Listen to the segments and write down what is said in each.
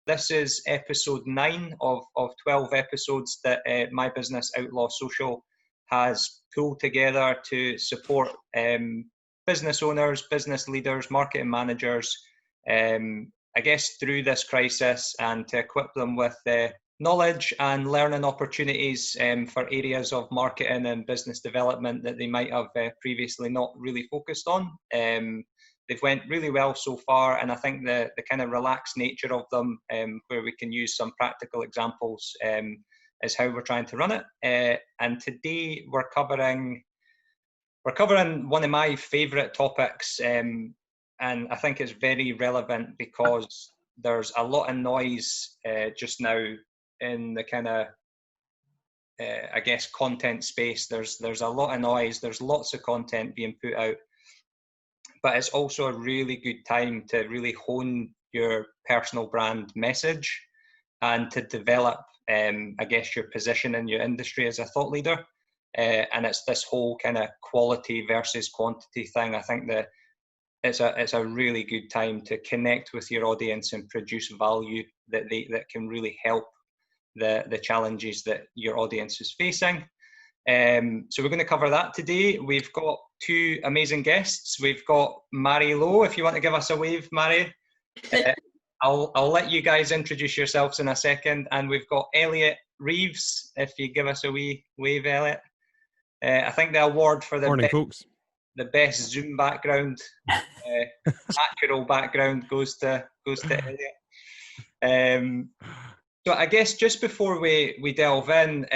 This is episode 9 of 12 episodes that My Business Outlaw Social has pulled together to support business owners, business leaders, marketing managers, I guess through this crisis, and to equip them with knowledge and learning opportunities for areas of marketing and business development that they might have previously not really focused on. They've went really well so far, and I think the kind of relaxed nature of them, where we can use some practical examples, is how we're trying to run it. And today we're covering one of my favourite topics, and I think it's very relevant because there's a lot of noise just now in the kind of I guess content space. There's a lot of noise. There's lots of content being put out. But it's also a really good time to really hone your personal brand message and to develop, I guess, your position in your industry as a thought leader. And it's this whole kind of quality versus quantity thing. I think that it's a really good time to connect with your audience and produce value that can really help the challenges that your audience is facing. So we're going to cover that today. We've got 2 amazing guests. We've got Mairi Lowe. If you want to give us a wave, Mairi. I'll let you guys introduce yourselves in a second. And we've got Elliot Reeves. If you give us a wee wave, Elliot. I think the award for the best Zoom background, natural background, goes to Elliot. So I guess just before we delve in,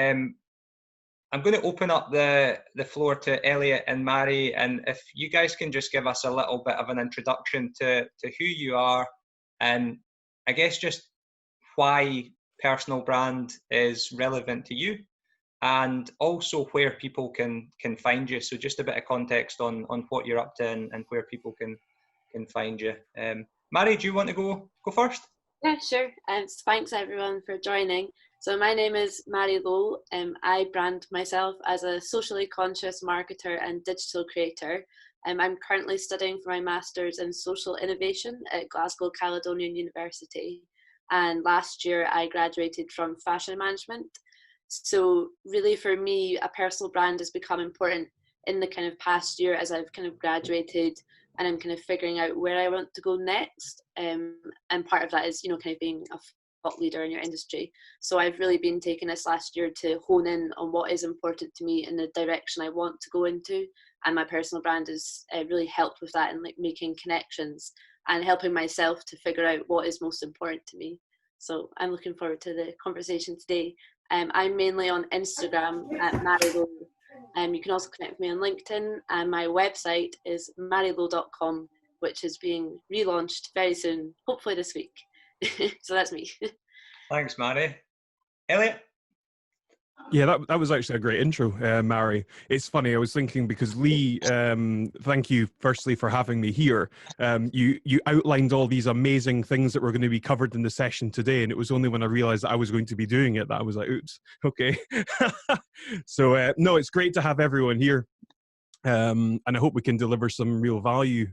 I'm going to open up the floor to Elliot and Mairi, and if you guys can just give us a little bit of an introduction to who you are, and I guess just why personal brand is relevant to you, and also where people can find you. So just a bit of context on what you're up to and where people can find you. Mairi, do you want to go first? Yeah, sure. Thanks everyone for joining. So my name is Mairi Lowe. I brand myself as a socially conscious marketer and digital creator. I'm currently studying for my Masters in Social Innovation at Glasgow Caledonian University. And last year I graduated from Fashion Management. So really for me, a personal brand has become important in the kind of past year as I've kind of graduated and I'm kind of figuring out where I want to go next. And part of that is, kind of being a thought leader in your industry. So I've really been taking this last year to hone in on what is important to me and the direction I want to go into. And my personal brand has really helped with that, and like making connections and helping myself to figure out what is most important to me. So I'm looking forward to the conversation today. I'm mainly on Instagram at Mairi Lowe. You can also connect with me on LinkedIn, and my website is mairilowe.com, which is being relaunched very soon, hopefully this week. So that's me. Thanks, Mairi. Elliot? Yeah, that was actually a great intro, Mairi. It's funny, I was thinking because Lee, thank you firstly for having me here. You outlined all these amazing things that were going to be covered in the session today, and it was only when I realized that I was going to be doing it that I was like, oops, okay. So, no, it's great to have everyone here. And I hope we can deliver some real value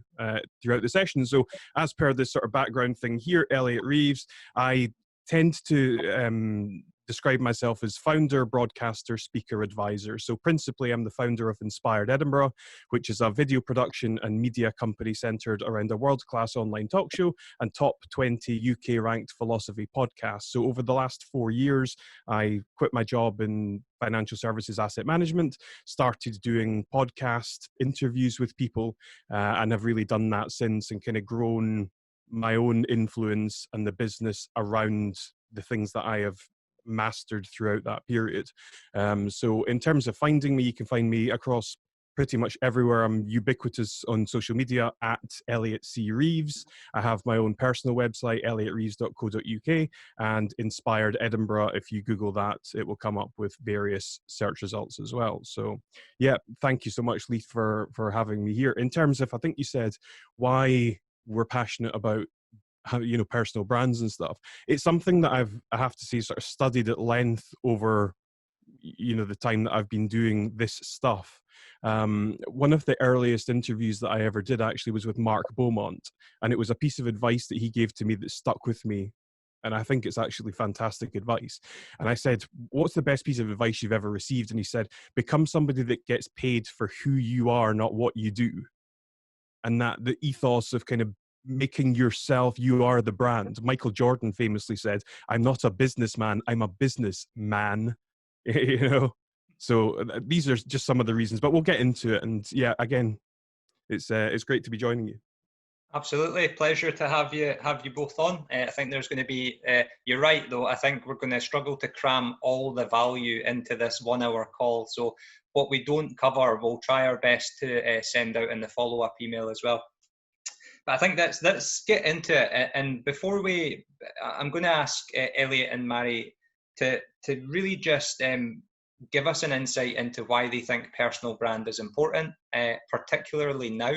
throughout the session. So as per this sort of background thing here, Elliot Reeves, I tend to describe myself as founder, broadcaster, speaker, advisor. So principally, I'm the founder of Inspired Edinburgh, which is a video production and media company centered around a world-class online talk show and top 20 UK ranked philosophy podcasts. So over the last 4 years, I quit my job in financial services asset management, started doing podcast interviews with people, and have really done that since, and kind of grown my own influence and the business around the things that I have mastered throughout that period. So in terms of finding me, you can find me across pretty much everywhere. I'm ubiquitous on social media at Elliot C. Reeves. I have my own personal website, elliottreeves.co.uk, and Inspired Edinburgh. If you Google that, it will come up with various search results as well. So yeah, thank you so much, Lee, for having me here. In terms of, I think you said why we're passionate about how, personal brands and stuff. It's something that I have to say, sort of studied at length over, the time that I've been doing this stuff. One of the earliest interviews that I ever did actually was with Mark Beaumont, and it was a piece of advice that he gave to me that stuck with me And I think it's actually fantastic advice. And I said, what's the best piece of advice you've ever received? And he said, become somebody that gets paid for who you are, not what you do. And that the ethos of kind of making yourself, you are the brand. Michael Jordan famously said, I'm not a businessman, I'm a businessman. You know? So these are just some of the reasons, but we'll get into it. And yeah, again, it's great to be joining you. Absolutely, pleasure to have you both on. I think there's going to be, you're right though, I think we're going to struggle to cram all the value into this 1 hour call. So what we don't cover, we'll try our best to send out in the follow-up email as well. But I think let's get into it. And before I'm going to ask Elliot and Mairi to really just give us an insight into why they think personal brand is important, particularly now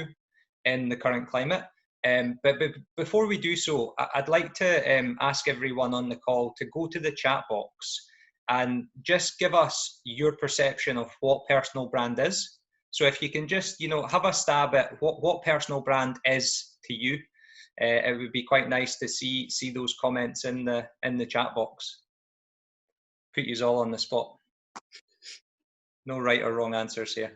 in the current climate. But before we do so, I'd like to ask everyone on the call to go to the chat box and just give us your perception of what personal brand is. So if you can just, have a stab at what personal brand is to you, it would be quite nice to see those comments in the chat box. Put you all on the spot. No right or wrong answers here.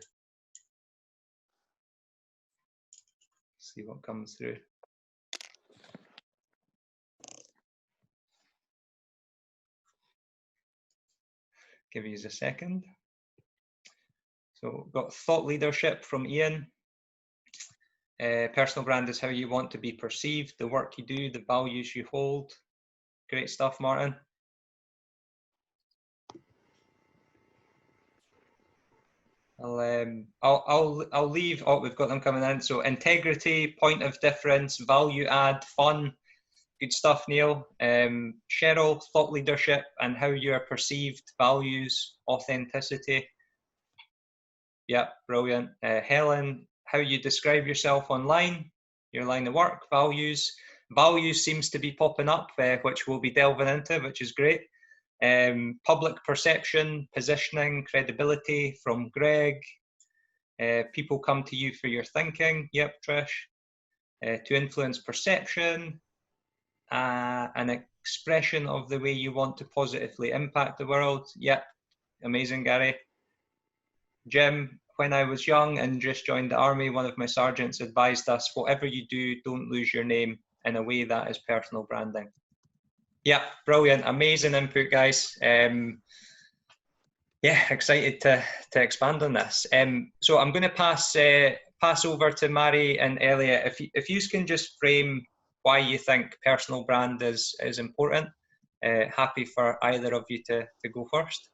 See what comes through. Give you a second. So got thought leadership from Ian. Personal brand is how you want to be perceived, the work you do, the values you hold. Great stuff, Martin. I'll leave. Oh, we've got them coming in. So integrity, point of difference, value add, fun. Good stuff, Neil. Cheryl, thought leadership and how you are perceived, values, authenticity. Yeah, brilliant. Helen, how you describe yourself online, your line of work, values. Values seems to be popping up, which we'll be delving into, which is great. Public perception, positioning, credibility from Greg. People come to you for your thinking. Yep, Trish. To influence perception. An expression of the way you want to positively impact the world. Yep, amazing, Gary. Jim, when I was young and just joined the army, one of my sergeants advised us, whatever you do, don't lose your name. In a way, that is personal branding. Yeah, brilliant, amazing input, guys. Yeah, excited to expand on this. So I'm going to pass over to Mairi and Elliot. If you can just frame why you think personal brand is important. Happy for either of you to go first.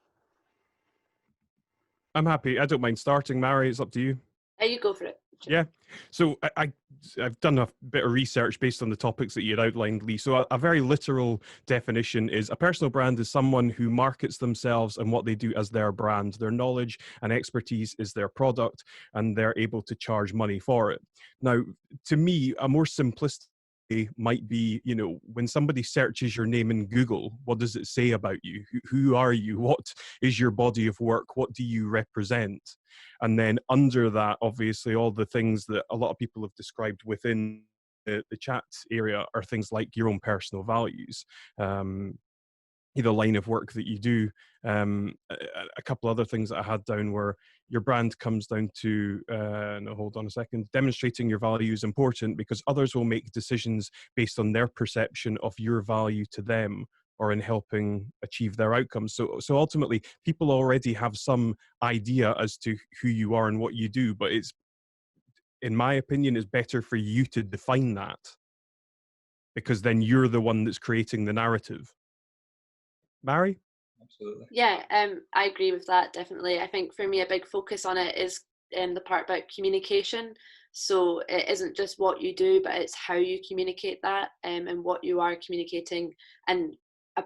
I'm happy. I don't mind starting, Mairi. It's up to you. You go for it. Yeah. So I've done a bit of research based on the topics that you had outlined, Lee. So a very literal definition is a personal brand is someone who markets themselves and what they do as their brand. Their knowledge and expertise is their product, and they're able to charge money for it. Now, to me, a more simplistic might be, when somebody searches your name in Google, what does it say about you? Who are you? What is your body of work? What do you represent? And then under that, obviously, all the things that a lot of people have described within the chat area are things like your own personal values, the line of work that you do. A couple other things that I had down were your brand comes down to, no, hold on a second, demonstrating your value is important because others will make decisions based on their perception of your value to them or in helping achieve their outcomes. So ultimately, people already have some idea as to who you are and what you do, but it's, in my opinion, it's better for you to define that because then you're the one that's creating the narrative. Mairi? Absolutely. Yeah, I agree with that, definitely. I think for me, a big focus on it is the part about communication. So it isn't just what you do, but it's how you communicate that and what you are communicating, and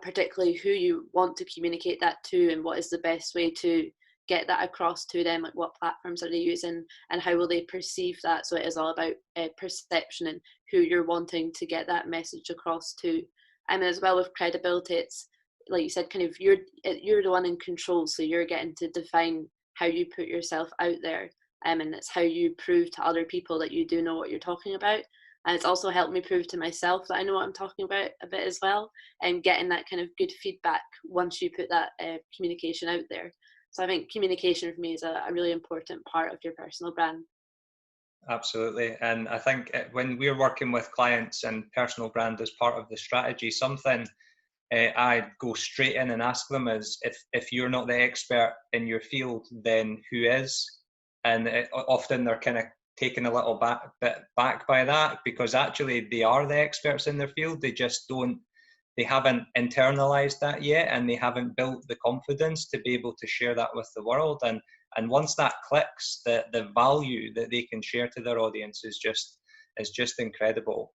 particularly who you want to communicate that to, and what is the best way to get that across to them, like what platforms are they using and how will they perceive that. So it is all about perception and who you're wanting to get that message across to. And as well with credibility, it's like you said, kind of you're the one in control, so you're getting to define how you put yourself out there, and it's how you prove to other people that you do know what you're talking about. And it's also helped me prove to myself that I know what I'm talking about a bit as well, and getting that kind of good feedback once you put that communication out there. So I think communication for me is a really important part of your personal brand. Absolutely. And I think when we're working with clients and personal brand as part of the strategy, something I go straight in and ask them is, if you're not the expert in your field, then who is? And often they're kind of taken a little bit back by that, because actually they are the experts in their field. They haven't internalized that yet, and they haven't built the confidence to be able to share that with the world. And once that clicks, the value that they can share to their audience is just incredible.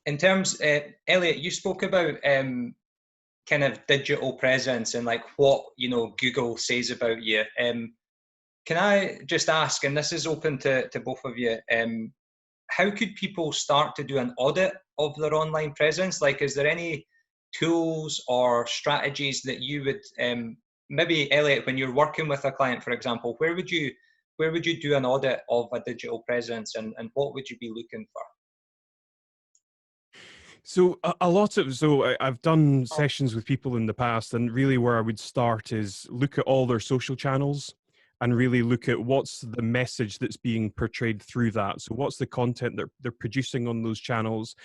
In terms, Elliot, you spoke about kind of digital presence and like what Google says about you. Can I just ask, and this is open to both of you, how could people start to do an audit of their online presence? Like, is there any tools or strategies that you would, maybe Elliot, when you're working with a client, for example, where would you do an audit of a digital presence, and what would you be looking for? So I've done sessions with people in the past, and really where I would start is look at all their social channels and really look at what's the message that's being portrayed through that. So what's the content they're producing on those channels?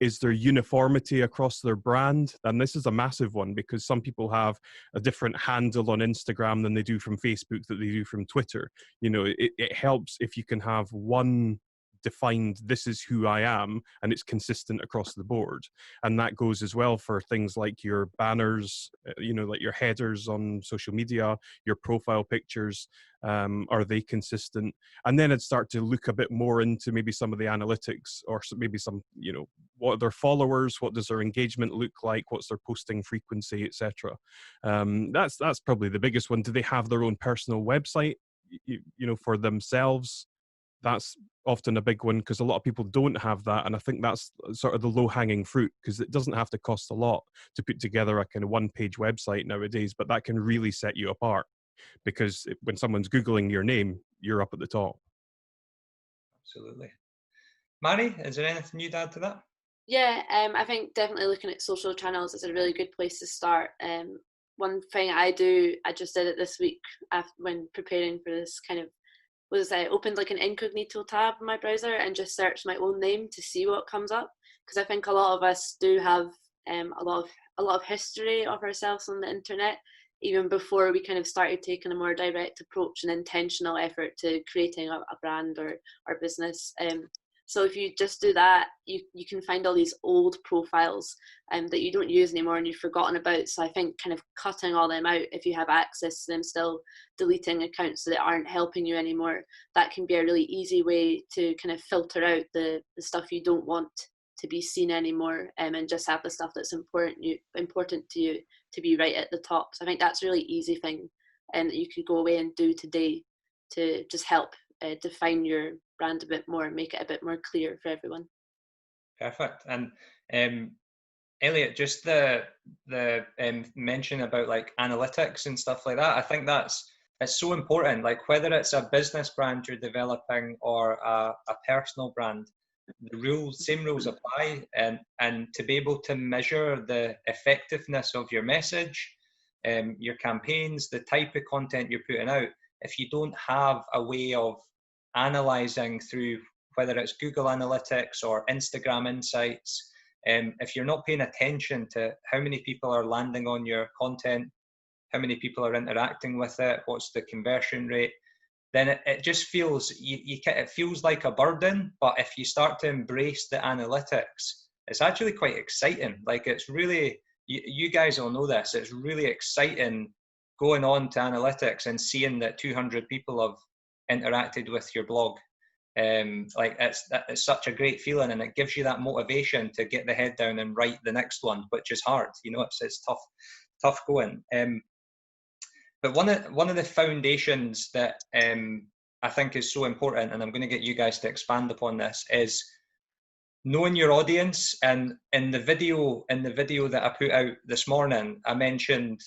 Is there uniformity across their brand? And this is a massive one, because some people have a different handle on Instagram than they do from Facebook, that they do from Twitter. It helps if you can have one defined, this is who I am, and it's consistent across the board. And that goes as well for things like your banners, like your headers on social media, your profile pictures. Are they consistent? And then I'd start to look a bit more into maybe some of the analytics, or maybe some, what are their followers, what does their engagement look like, what's their posting frequency, etc. That's probably the biggest one. Do they have their own personal website, for themselves? That's often a big one, because a lot of people don't have that. And I think that's sort of the low-hanging fruit, because it doesn't have to cost a lot to put together a kind of one-page website nowadays, but that can really set you apart, because when someone's Googling your name, you're up at the top. Absolutely. Mairi, is there anything you'd add to that? Yeah, I think definitely looking at social channels is a really good place to start. One thing I just did it this week when preparing for this was I opened like an incognito tab in my browser and just searched my own name to see what comes up, because I think a lot of us do have a lot of history of ourselves on the internet, even before we kind of started taking a more direct approach and intentional effort to creating a brand or business. So if you just do that, you can find all these old profiles that you don't use anymore and you've forgotten about. So I think kind of cutting all them out, if you have access to them still, deleting accounts that aren't helping you anymore, that can be a really easy way to kind of filter out the stuff you don't want to be seen anymore, and just have the stuff that's important to you to be right at the top. So I think that's a really easy thing that you could go away and do today to just help define your brand a bit more and make it a bit more clear for everyone. Perfect. And Elliot, just the mention about like analytics and stuff like that, I think it's so important. Like, whether it's a business brand you're developing or a personal brand, the same rules apply, and to be able to measure the effectiveness of your message, your campaigns, the type of content you're putting out, if you don't have a way of analyzing through whether it's Google Analytics or Instagram Insights, if you're not paying attention to how many people are landing on your content, how many people are interacting with it, what's the conversion rate, then it just feels, it feels like a burden. But if you start to embrace the analytics, it's actually quite exciting. Like, it's really, you guys all know this, it's really exciting going on to analytics and seeing that 200 people have interacted with your blog. Like, it's such a great feeling, and it gives you that motivation to get the head down and write the next one, which is hard. It's tough going. But one of the foundations that I think is so important, and I'm going to get you guys to expand upon this, is knowing your audience. And in the video that I put out this morning, I mentioned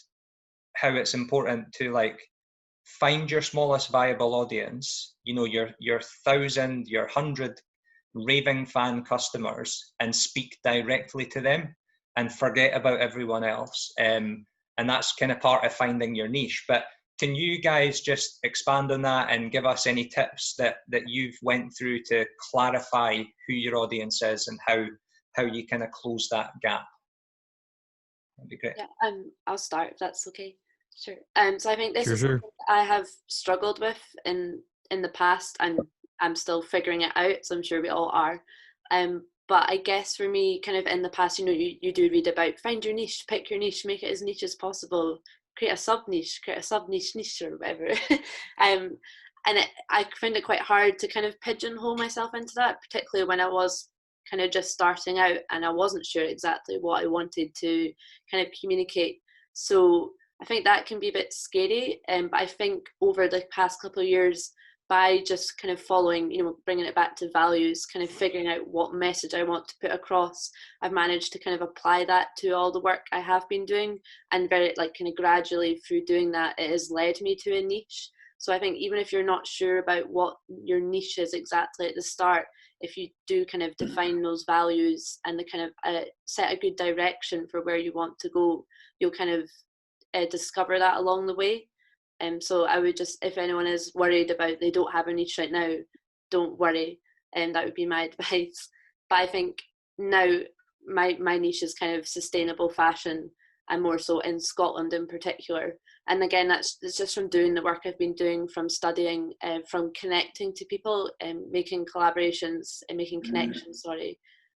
how it's important to like find your smallest viable audience. Your 1,000, your 100 raving fan customers and speak directly to them and forget about everyone else. And that's kind of part of finding your niche. But can you guys just expand on that and give us any tips that you've went through to clarify who your audience is and how you kind of close that gap? That'd be great. Yeah, I'll start if that's okay. Sure. So I think this Sure, is sure. something that I have struggled with in the past, and I'm still figuring it out. So I'm sure we all are. But I guess for me, kind of in the past, you know, you do read about find your niche, pick your niche, make it as niche as possible, create a sub niche, niche or whatever. And I find it quite hard to kind of pigeonhole myself into that, particularly when I was kind of just starting out and I wasn't sure exactly what I wanted to kind of communicate. So I think that can be a bit scary. But I think over the past couple of years, by just kind of following, you know, bringing it back to values, kind of figuring out what message I want to put across, I've managed to kind of apply that to all the work I have been doing, and very like kind of gradually through doing that, it has led me to a niche. So I think even if you're not sure about what your niche is exactly at the start, if you do kind of define those values and the kind of set a good direction for where you want to go, you'll kind of discover that along the way. So I would just, if anyone is worried about they don't have a niche right now, don't worry. And that would be my advice. But I think now my niche is kind of sustainable fashion, and more so in Scotland in particular. And again, it's just from doing the work I've been doing, from studying, from connecting to people and making collaborations and making connections,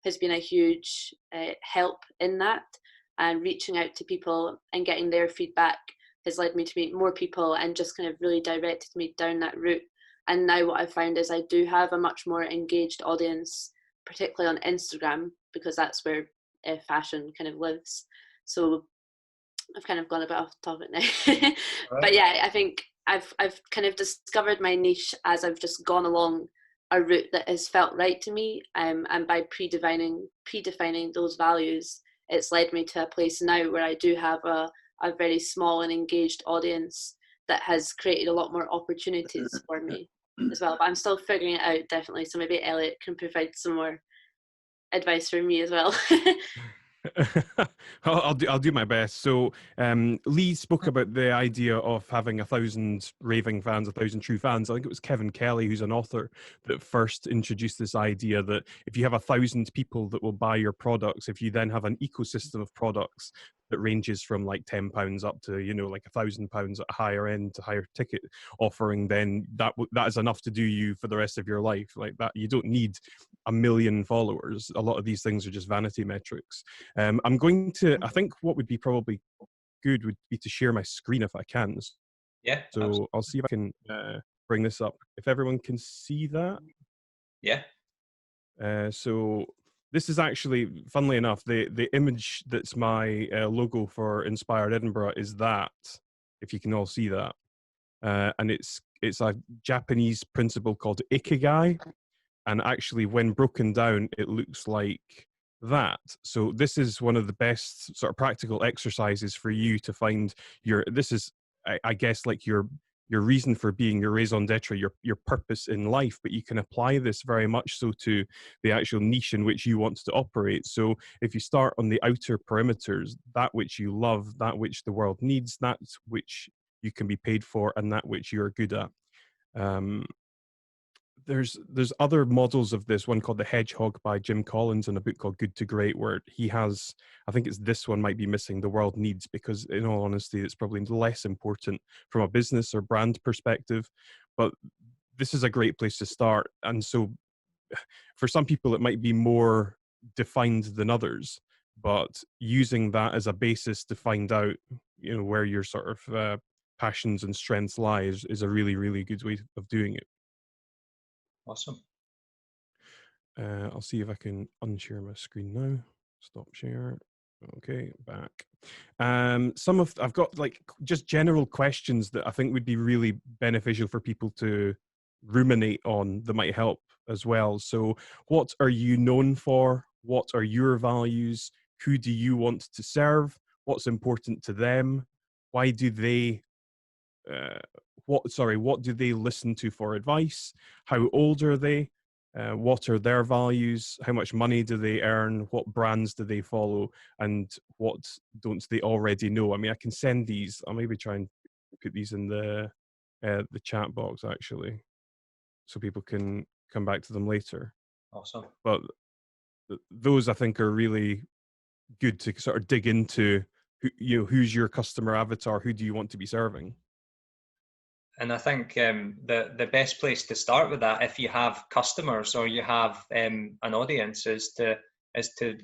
has been a huge help in that. And reaching out to people and getting their feedback has led me to meet more people and just kind of really directed me down that route. And now what I've found is I do have a much more engaged audience, particularly on Instagram, because that's where fashion kind of lives. So I've kind of gone a bit off topic now. Right. But yeah, I think I've kind of discovered my niche as I've just gone along a route that has felt right to me. And by predefining those values, it's led me to a place now where I do have a very small and engaged audience that has created a lot more opportunities for me as well. But I'm still figuring it out, definitely. So maybe Elliot can provide some more advice for me as well. I'll do my best. So Lee spoke about the idea of having 1,000 raving fans, 1,000 true fans. I think it was Kevin Kelly, who's an author, that first introduced this idea that if you have 1,000 people that will buy your products, if you then have an ecosystem of products that ranges from like £10 up to, you know, like £1,000 at a higher end to higher ticket offering, then that is enough to do you for the rest of your life. Like that, you don't need 1 million followers. A lot of these things are just vanity metrics. I'm going to, I think what would be probably good would be to share my screen if I can. Yeah. So absolutely. I'll see if I can bring this up. If everyone can see that. Yeah. So this is actually, funnily enough, the image that's my logo for Inspired Edinburgh is that, if you can all see that. And it's a Japanese principle called ikigai. And actually, when broken down, it looks like that. So this is one of the best sort of practical exercises for you to find this is, I guess, like your reason for being, your raison d'etre, your purpose in life. But you can apply this very much so to the actual niche in which you want to operate. So if you start on the outer perimeters, that which you love, that which the world needs, that which you can be paid for, and that which you're good at. There's other models of this, one called The Hedgehog by Jim Collins and a book called Good to Great, where he has, I think it's this one might be missing, The World Needs, because in all honesty, it's probably less important from a business or brand perspective, but this is a great place to start. And so for some people, it might be more defined than others, but using that as a basis to find out, you know, where your sort of passions and strengths lie is a really, really good way of doing it. Awesome. I'll see if I can unshare my screen now. Stop share. Okay, back. I've got like just general questions that I think would be really beneficial for people to ruminate on that might help as well. So what are you known for? What are your values? Who do you want to serve? What's important to them? Why do they what do they listen to for advice? How old are they? what are their values, how much money do they earn, what brands do they follow, and what don't they already know. I mean, I can send these. I'll maybe try and put these in the chat box, actually, so people can come back to them later. Awesome. But those, I think, are really good to sort of dig into. Who's your customer avatar? Who do you want to be serving? And I think the best place to start with that, if you have customers or you have an audience, is to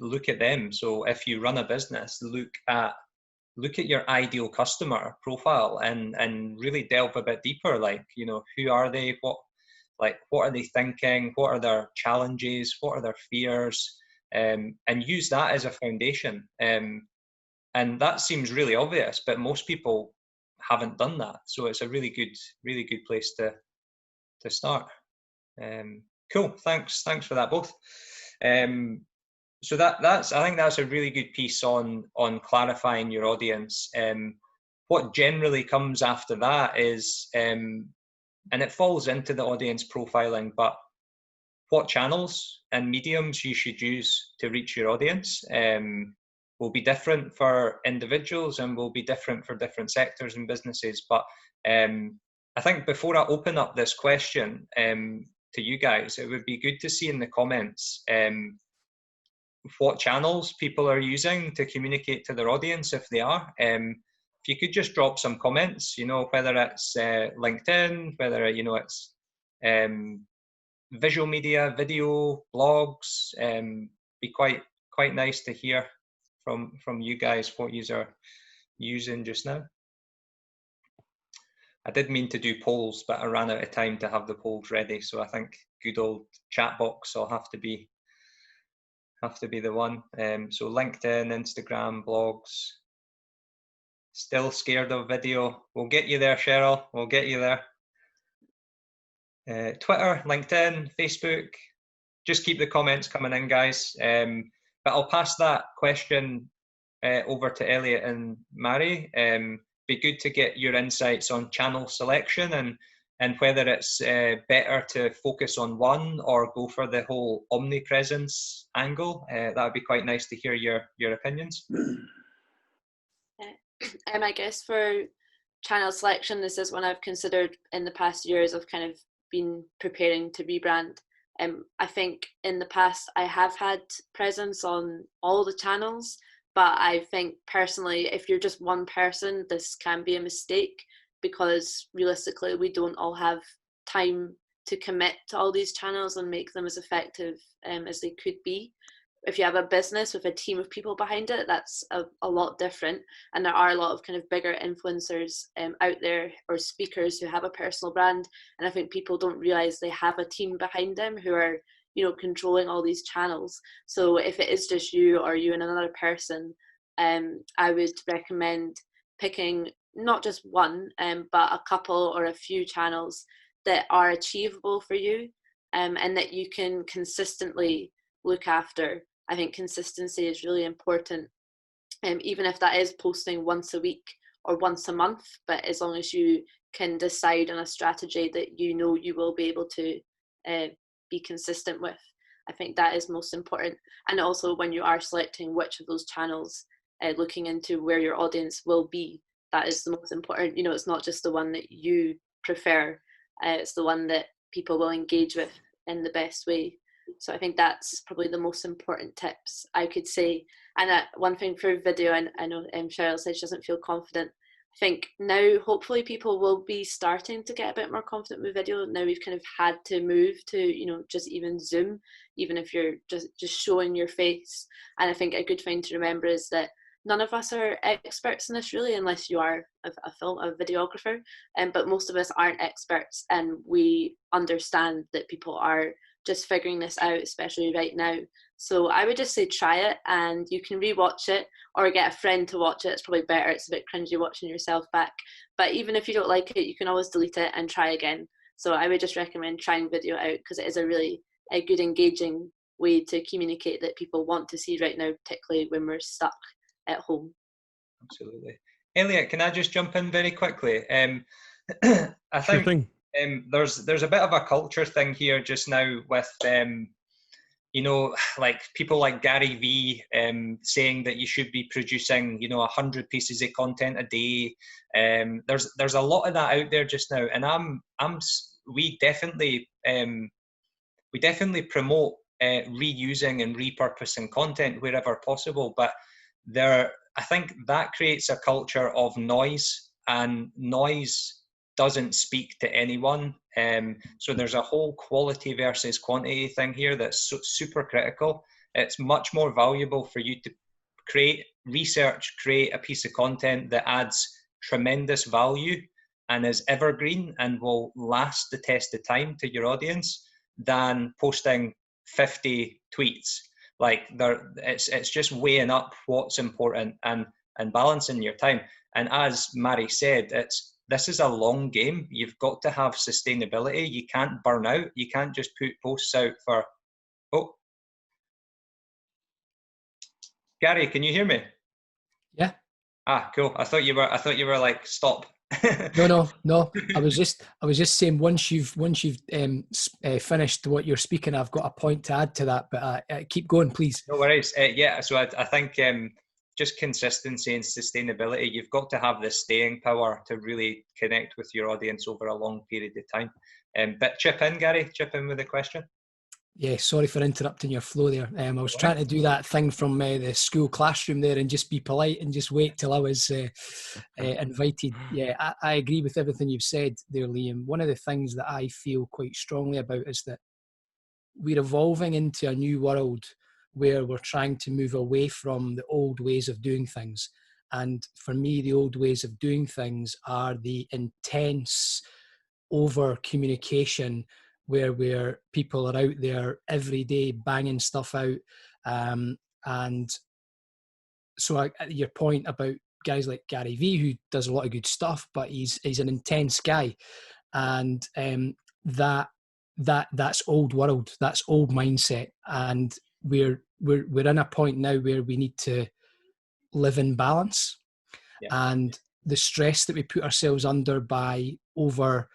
look at them. So if you run a business, look at your ideal customer profile and really delve a bit deeper. Like, who are they? What are they thinking? What are their challenges? What are their fears? And use that as a foundation. And that seems really obvious, but most people haven't done that. So it's a really good place to start. Cool. Thanks for that, both. So I think that's a really good piece on clarifying your audience. What generally comes after that is, and it falls into the audience profiling, but what channels and mediums you should use to reach your audience will be different for individuals and will be different for different sectors and businesses. But I think before I open up this question to you guys, it would be good to see in the comments what channels people are using to communicate to their audience, if they are. If you could just drop some comments, whether it's LinkedIn, whether it's visual media, video, blogs, be quite nice to hear from you guys what you are using just now. I did mean to do polls, but I ran out of time to have the polls ready, so I think good old chat box will have to be the one. So LinkedIn, Instagram, blogs. Still scared of video. We'll get you there, Cheryl. We'll get you there. Twitter, LinkedIn, Facebook. Just keep the comments coming in, guys. But I'll pass that question over to Elliot and Mairi. Be good to get your insights on channel selection and whether it's better to focus on one or go for the whole omnipresence angle. That would be quite nice to hear your opinions. I guess for channel selection, this is one I've considered in the past years of kind of been preparing to rebrand. I think in the past I have had presence on all the channels, but I think personally, if you're just one person, this can be a mistake because realistically we don't all have time to commit to all these channels and make them as effective as they could be. If you have a business with a team of people behind it, that's a lot different. And there are a lot of kind of bigger influencers out there or speakers who have a personal brand. And I think people don't realize they have a team behind them who are, controlling all these channels. So if it is just you or you and another person, I would recommend picking not just one, but a couple or a few channels that are achievable for you and that you can consistently look after. I think consistency is really important, even if that is posting once a week or once a month, but as long as you can decide on a strategy that you will be able to be consistent with, I think that is most important. And also when you are selecting which of those channels, looking into where your audience will be, that is the most important. It's not just the one that you prefer, it's the one that people will engage with in the best way. So I think that's probably the most important tips I could say. And one thing for video, and I know Cheryl said she doesn't feel confident. I think now hopefully people will be starting to get a bit more confident with video. Now we've kind of had to move to, just even Zoom, even if you're just showing your face. And I think a good thing to remember is that none of us are experts in this really, unless you are a videographer. But most of us aren't experts, and we understand that people are just figuring this out, especially right now. So I would just say try it, and you can rewatch it or get a friend to watch it. It's probably better. It's a bit cringy watching yourself back. But even if you don't like it, you can always delete it and try again. So I would just recommend trying video out because it is a good engaging way to communicate that people want to see right now, particularly when we're stuck at home. Absolutely. Elliot, can I just jump in very quickly? I think There's a bit of a culture thing here just now with you know, like people like Gary Vee saying that you should be producing, you know, 100 pieces of content a day. There's a lot of that out there just now, and we definitely promote reusing and repurposing content wherever possible. But I think that creates a culture of noise, and noise doesn't speak to anyone. So there's a whole quality versus quantity thing here that's super critical. It's much more valuable for you to create a piece of content that adds tremendous value and is evergreen and will last the test of time to your audience than posting 50 tweets. Like it's just weighing up what's important and balancing your time. And as Mairi said, this is a long game. You've got to have sustainability. You can't burn out. You can't just put posts out for, oh, Gary, can you hear me? Yeah. Ah, cool. I thought you were like, stop. No. I was just saying once you've finished what you're speaking, I've got a point to add to that, but keep going, please. No worries. Yeah. So I think just consistency and sustainability. You've got to have this staying power to really connect with your audience over a long period of time. But chip in, Gary. Chip in with a question. Yeah, sorry for interrupting your flow there. I was trying to do that thing from the school classroom there and just be polite and just wait till I was invited. Yeah, I agree with everything you've said there, Liam. One of the things that I feel quite strongly about is that we're evolving into a new world where we're trying to move away from the old ways of doing things. And for me, the old ways of doing things are the intense over communication where people are out there every day banging stuff out. And so your point about guys like Gary Vee, who does a lot of good stuff, but he's an intense guy. And that's old world, that's old mindset. And we're in a point now where we need to live in balance. Yeah. And the stress that we put ourselves under by over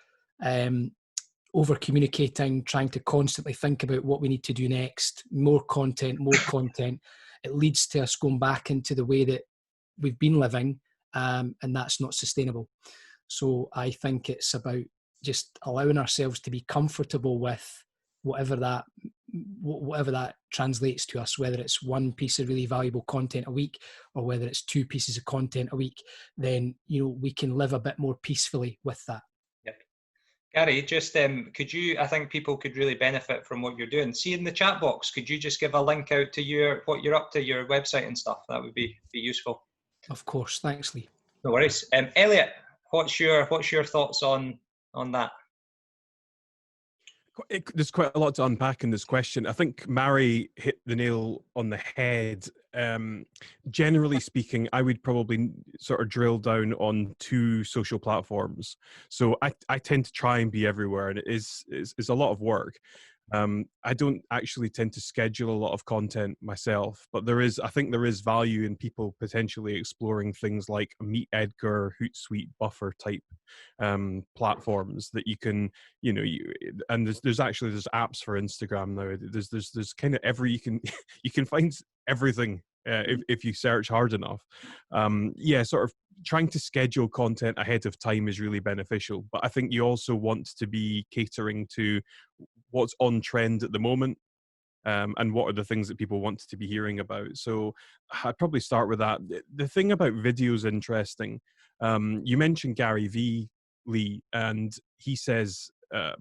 communicating, trying to constantly think about what we need to do next, more content, it leads to us going back into the way that we've been living, and that's not sustainable. So I think it's about just allowing ourselves to be comfortable with whatever that translates to us, whether it's one piece of really valuable content a week or whether it's 2 pieces of content a week, then we can live a bit more peacefully with that. Yep. Gary, just could you, I think people could really benefit from what you're doing. See in the chat box, could you just give a link out to what you're up to, your website and stuff? That would be useful. Of course. Thanks, Lee. No worries. Elliot, what's your thoughts on that? There's quite a lot to unpack in this question. I think Mairi hit the nail on the head. Generally speaking, I would probably sort of drill down on 2 social platforms. So I tend to try and be everywhere, and it is a lot of work. I don't actually tend to schedule a lot of content myself, but I think there is value in people potentially exploring things like Meet Edgar, Hootsuite, Buffer type platforms that you can, and there's apps for Instagram now. There's kind of you can find everything if you search hard enough. Sort of trying to schedule content ahead of time is really beneficial, but I think you also want to be catering to what's on trend at the moment, and what are the things that people want to be hearing about. So I'd probably start with that. The thing about video is interesting. You mentioned Gary Vee, Lee, and he says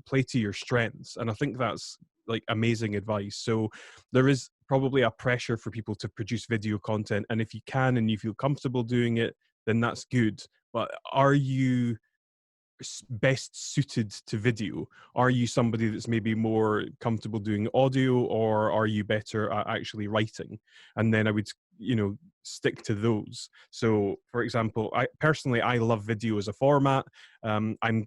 play to your strengths, and I think that's like amazing advice. So there is probably a pressure for people to produce video content, and if you can and you feel comfortable doing it, then that's good. But are you best suited to video? Are you somebody that's maybe more comfortable doing audio, or are you better at actually writing? And then I would stick to those. So for example, I personally love video as a format. I'm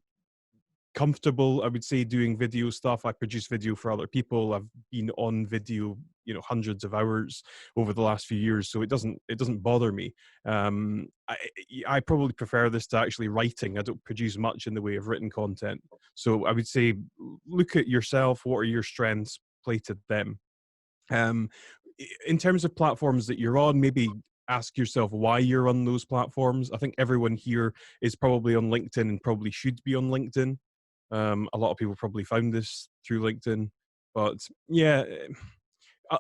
comfortable, I would say, doing video stuff. I produce video for other people. I've been on video, hundreds of hours over the last few years, so it doesn't bother me. I probably prefer this to actually writing. I don't produce much in the way of written content. So I would say, look at yourself. What are your strengths? Play to them. In terms of platforms that you're on, maybe ask yourself why you're on those platforms. I think everyone here is probably on LinkedIn and probably should be on LinkedIn. A lot of people probably found this through LinkedIn, but yeah,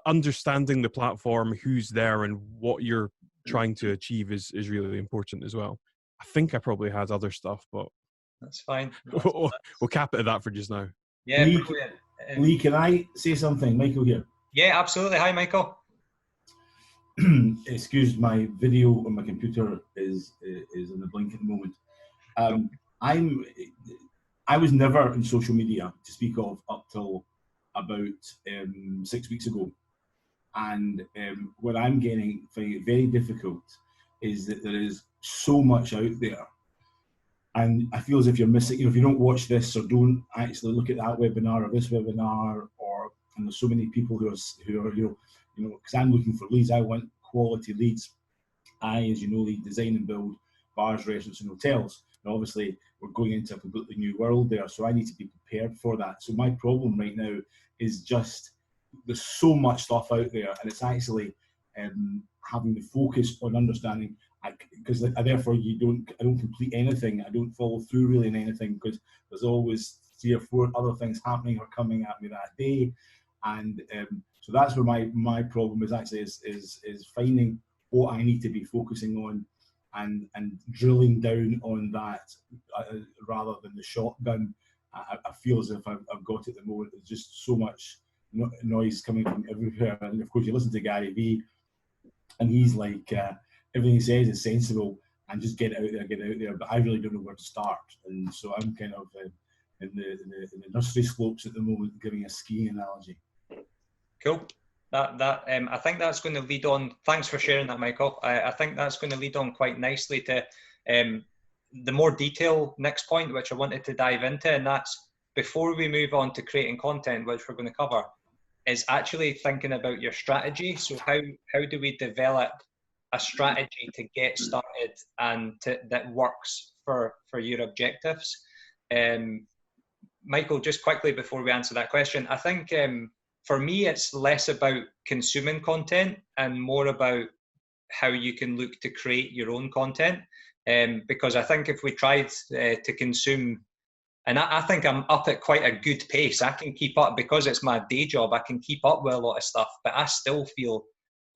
understanding the platform, who's there, and what you're trying to achieve is really important as well. I think I probably had other stuff, but that's fine. We'll cap it at that for just now. Yeah, Lee, can I say something? Michael here. Yeah, absolutely. Hi, Michael. Excuse, my video on my computer is in the blink at the moment. I was never in social media to speak of up till about 6 weeks ago, and what I'm finding very difficult is that there is so much out there, and I feel as if you're missing. If you don't watch this or don't actually look at that webinar or this webinar, and there's so many people who are because I'm looking for leads. I want quality leads. As you know, lead design and build bars, restaurants and hotels. And obviously, we're going into a completely new world there, so I need to be prepared for that. So my problem right now is just there's so much stuff out there, and it's actually having the focus on understanding, because therefore I don't complete anything. I don't follow through really in anything, because there's always 3 or 4 other things happening or coming at me that day. And so that's where my problem is actually is finding what I need to be focusing on and drilling down on that rather than the shotgun. I feel as if I've got it at the moment. There's just so much noise coming from everywhere. And of course, you listen to Gary Vee, and he's like, everything he says is sensible and just get out there. But I really don't know where to start. And so I'm kind of in the nursery slopes at the moment, giving a skiing analogy. Cool. I think that's going to lead on. Thanks for sharing that, Michael. I think that's going to lead on quite nicely to the more detail next point, which I wanted to dive into, and that's before we move on to creating content, which we're going to cover, is actually thinking about your strategy. So how do we develop a strategy to get started and that works for your objectives? Michael, just quickly before we answer that question, I think for me, it's less about consuming content and more about how you can look to create your own content. Because I think if we tried to consume, and I think I'm up at quite a good pace. I can keep up because it's my day job. I can keep up with a lot of stuff, but I still feel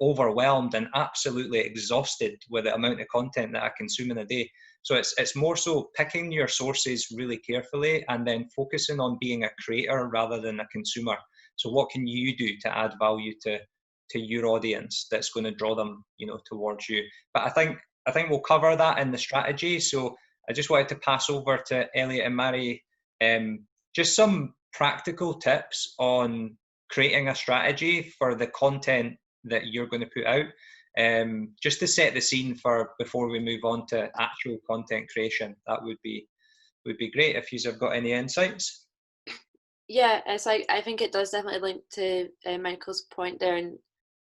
overwhelmed and absolutely exhausted with the amount of content that I consume in a day. So it's more so picking your sources really carefully and then focusing on being a creator rather than a consumer. So what can you do to add value to your audience that's going to draw them, towards you? But I think we'll cover that in the strategy. So I just wanted to pass over to Elliot and Mairi, just some practical tips on creating a strategy for the content that you're going to put out, just to set the scene for before we move on to actual content creation. That would be great if you've got any insights. Yeah, it's like, I think it does definitely link to Michael's point there, and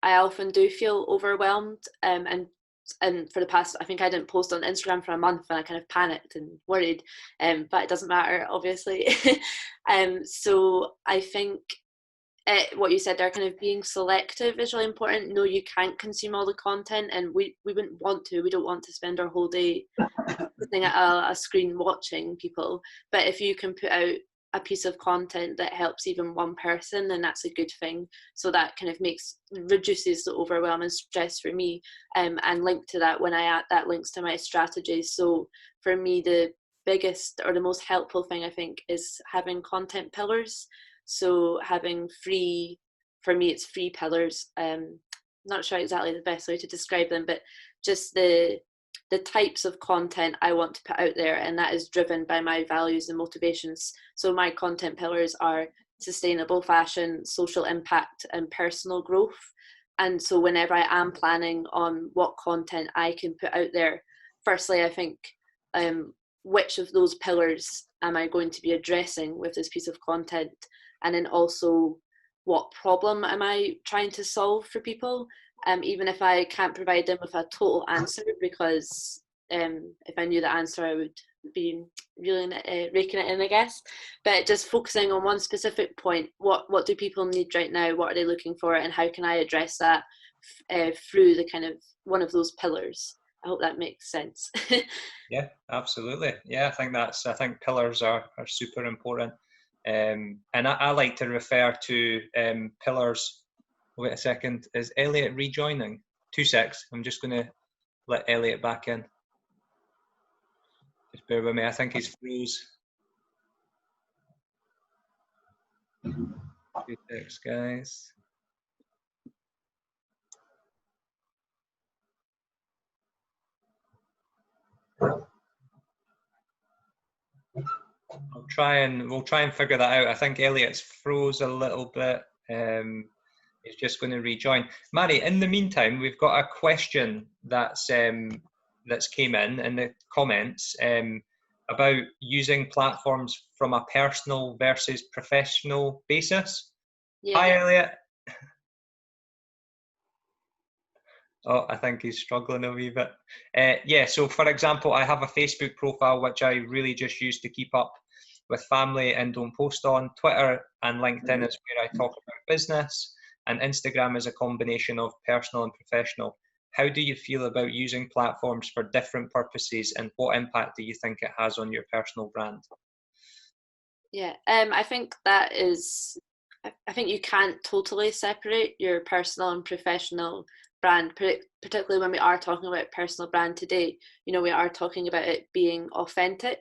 I often do feel overwhelmed, and for the past, I think I didn't post on Instagram for a month and I kind of panicked and worried, but it doesn't matter, obviously. So I think what you said there, kind of being selective is really important. No, you can't consume all the content, and we wouldn't want to. We don't want to spend our whole day sitting at a screen watching people. But if you can put out a piece of content that helps even one person, then that's a good thing. So that kind of reduces the overwhelm and stress for me. And linked to that, when I add that, links to my strategies. So for me, the biggest or the most helpful thing, I think, is having content pillars. So having for me it's 3 pillars. Not sure exactly the best way to describe them, but just the types of content I want to put out there, and that is driven by my values and motivations. So my content pillars are sustainable fashion, social impact, and personal growth. And so whenever I am planning on what content I can put out there, firstly, I think which of those pillars am I going to be addressing with this piece of content, and then also what problem am I trying to solve for people, even if I can't provide them with a total answer, because if I knew the answer I would be really raking it in, I guess. But just focusing on one specific point, what do people need right now, what are they looking for, and how can I address that through the kind of one of those pillars. I hope that makes sense. Yeah, absolutely. Yeah, I think pillars are super important. And I like to refer to pillars. Wait a second, is Elliot rejoining? 2 secs, I'm just going to let Elliot back in. Just bear with me, I think he's froze. 2 secs, guys. We'll try and figure that out. I think Elliot's froze a little bit. He's just going to rejoin. Mairi, in the meantime, we've got a question that's came in the comments about using platforms from a personal versus professional basis. Yeah. Hi, Elliot. Oh, I think he's struggling a wee bit. Yeah, so for example, I have a Facebook profile which I really just use to keep up with family and don't post on. Twitter and LinkedIn is where I talk about business, and Instagram is a combination of personal and professional. How do you feel about using platforms for different purposes, and what impact do you think it has on your personal brand? Yeah, I think I think you can't totally separate your personal and professional brand, particularly when we are talking about personal brand today. You know, we are talking about it being authentic.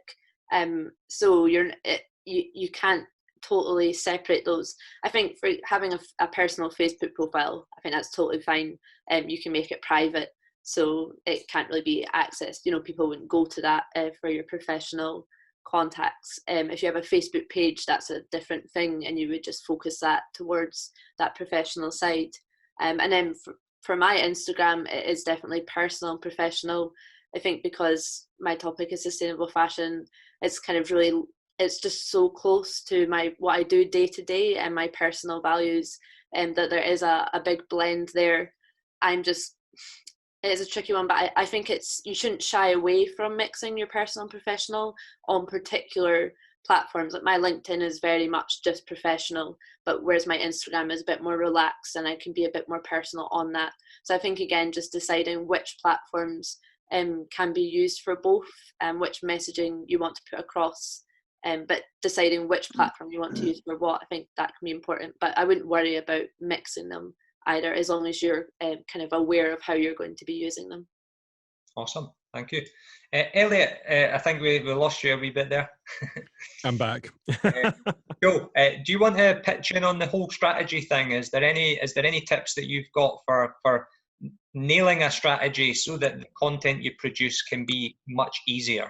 So you can't totally separate those. I think for having a personal Facebook profile, I think that's totally fine. You can make it private, so it can't really be accessed. You know, people wouldn't go to that for your professional contacts. If you have a Facebook page, that's a different thing, and you would just focus that towards that professional side. And then for my Instagram, it is definitely personal and professional. I think because my topic is sustainable fashion, it's kind of really, it's just so close to what I do day to day and my personal values, and that there is a big blend there. It is a tricky one, but I think you shouldn't shy away from mixing your personal and professional on particular platforms. Like my LinkedIn is very much just professional, but whereas my Instagram is a bit more relaxed and I can be a bit more personal on that. So I think, again, just deciding which platforms can be used for both, and which messaging you want to put across, but deciding which platform you want to use for what, I think that can be important. But I wouldn't worry about mixing them either, as long as you're kind of aware of how you're going to be using them. Awesome, thank you. Elliot, I think we lost you a wee bit there. I'm back. Cool. Do you want to pitch in on the whole strategy thing? Is there any tips that you've got for nailing a strategy so that the content you produce can be much easier?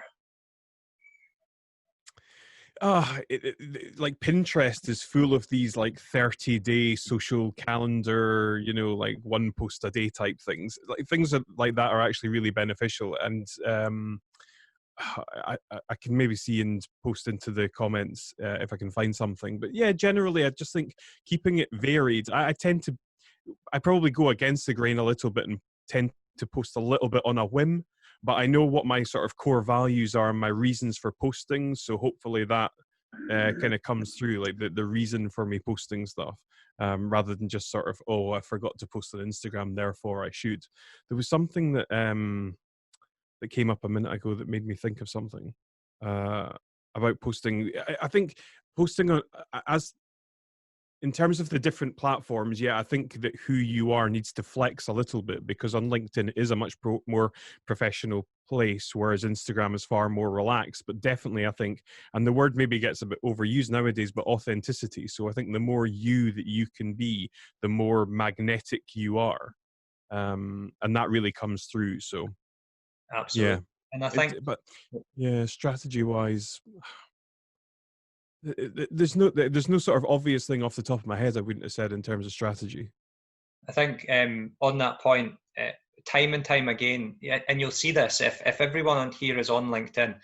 Like Pinterest is full of these like 30-day social calendar, you know, like one post a day type things. Like things like that are actually really beneficial, and I can maybe see and post into the comments if I can find something. But yeah, generally I just think keeping it varied. I probably go against the grain a little bit and tend to post a little bit on a whim, but I know what my sort of core values are and my reasons for posting. So hopefully that kind of comes through, like the reason for me posting stuff, rather than just sort of, oh, I forgot to post on Instagram, therefore I should. There was something that that came up a minute ago that made me think of something about posting. I think posting on, as in terms of the different platforms, yeah, I think that who you are needs to flex a little bit, because on LinkedIn it is a much more professional place, whereas Instagram is far more relaxed. But definitely, I think, and the word maybe gets a bit overused nowadays, but authenticity. So I think the more you that you can be, the more magnetic you are, and that really comes through. So absolutely. Yeah, and I think, but yeah, strategy-wise, there's no sort of obvious thing off the top of my head I wouldn't have said in terms of strategy. I think on that point, time and time again, and you'll see this if everyone on here is on LinkedIn,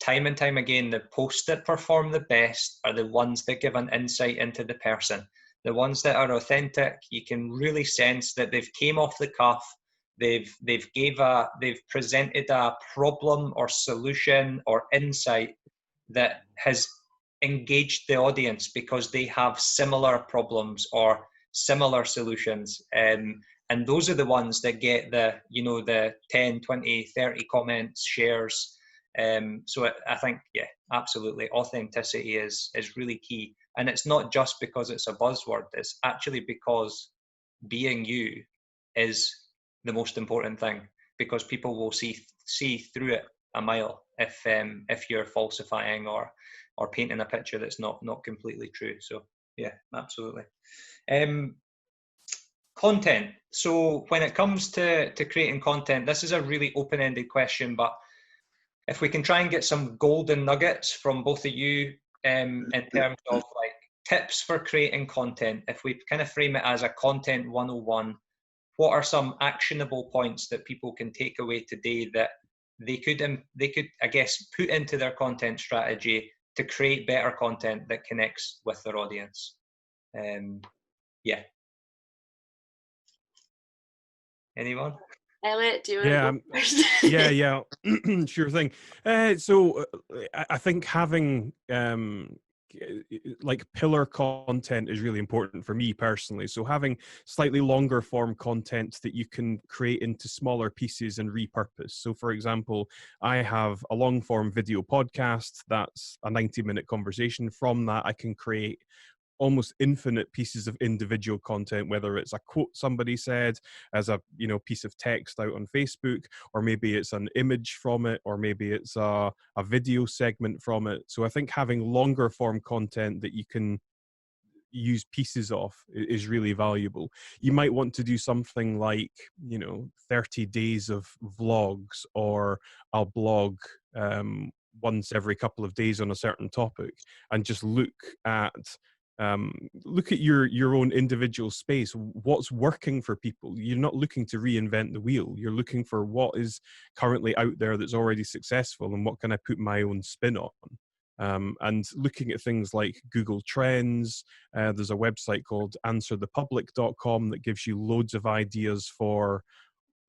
time and time again, the posts that perform the best are the ones that give an insight into the person. The ones that are authentic, you can really sense that they've came off the cuff. They've presented a problem or solution or insight that has engaged the audience because they have similar problems or similar solutions. And those are the ones that get the 10, 20, 30 comments, shares. So I think, yeah, absolutely, authenticity is really key. And it's not just because it's a buzzword, it's actually because being you is the most important thing, because people will see through it a mile if you're falsifying or painting a picture that's not completely true. So yeah, absolutely. Content. So when it comes to creating content, this is a really open-ended question, but if we can try and get some golden nuggets from both of you in terms of like tips for creating content, if we kind of frame it as a content 101, what are some actionable points that people can take away today that they could, I guess, put into their content strategy to create better content that connects with their audience? Yeah. Anyone? Elliot, do you want to go first? Yeah, sure thing. So I think having like pillar content is really important for me personally. So having slightly longer form content that you can create into smaller pieces and repurpose. So for example, I have a long form video podcast that's a 90-minute conversation. From that, I can create almost infinite pieces of individual content, whether it's a quote somebody said as a piece of text out on Facebook, or maybe it's an image from it, or maybe it's a video segment from it. So I think having longer form content that you can use pieces of is really valuable. You might want to do something like 30 days of vlogs, or I'll blog once every couple of days on a certain topic, and just look at your own individual space. What's working for people? You're not looking to reinvent the wheel. You're looking for what is currently out there that's already successful, and what can I put my own spin on? And looking at things like Google Trends, there's a website called answerthepublic.com that gives you loads of ideas for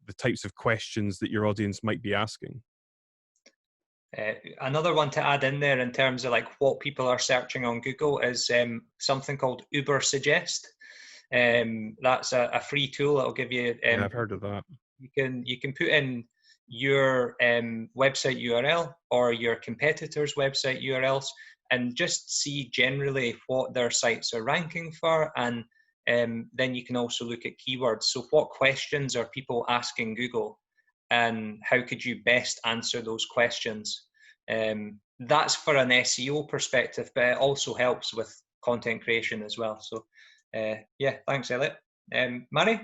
the types of questions that your audience might be asking. Another one to add in there in terms of like what people are searching on Google is something called Uber Suggest. That's a free tool that'll give you. Yeah, I've heard of that. You can put in your website URL or your competitors' website URLs and just see generally what their sites are ranking for, and then you can also look at keywords. So what questions are people asking Google, and how could you best answer those questions? That's for an SEO perspective, but it also helps with content creation as well. So yeah, thanks, Elliot. Mairi?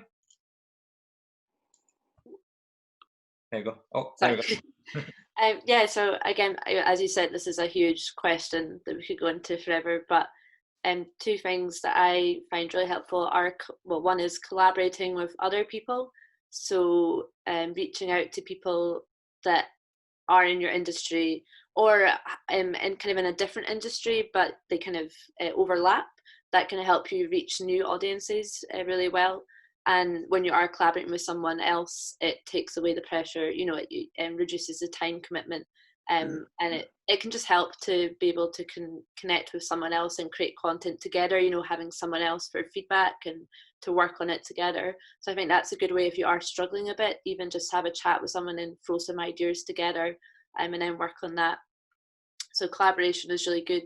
There you go. Oh, there we go. Yeah, so again, as you said, this is a huge question that we could go into forever, but two things that I find really helpful are, well, one is collaborating with other people. So reaching out to people that are in your industry, or in kind of in a different industry, but they kind of overlap. That can help you reach new audiences really well. And when you are collaborating with someone else, it takes away the pressure, it reduces the time commitment. And it can just help to be able to connect with someone else and create content together, having someone else for feedback and to work on it together. So I think that's a good way if you are struggling a bit, even just have a chat with someone and throw some ideas together and then work on that. So collaboration is really good.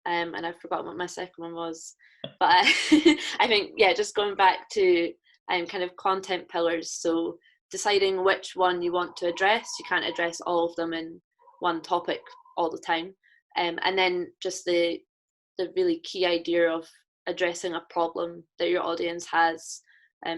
And I've forgotten what my second one was. But I think, yeah, just going back to kind of content pillars. So deciding which one you want to address. You can't address all of them in one topic all the time. And then just the really key idea of addressing a problem that your audience has.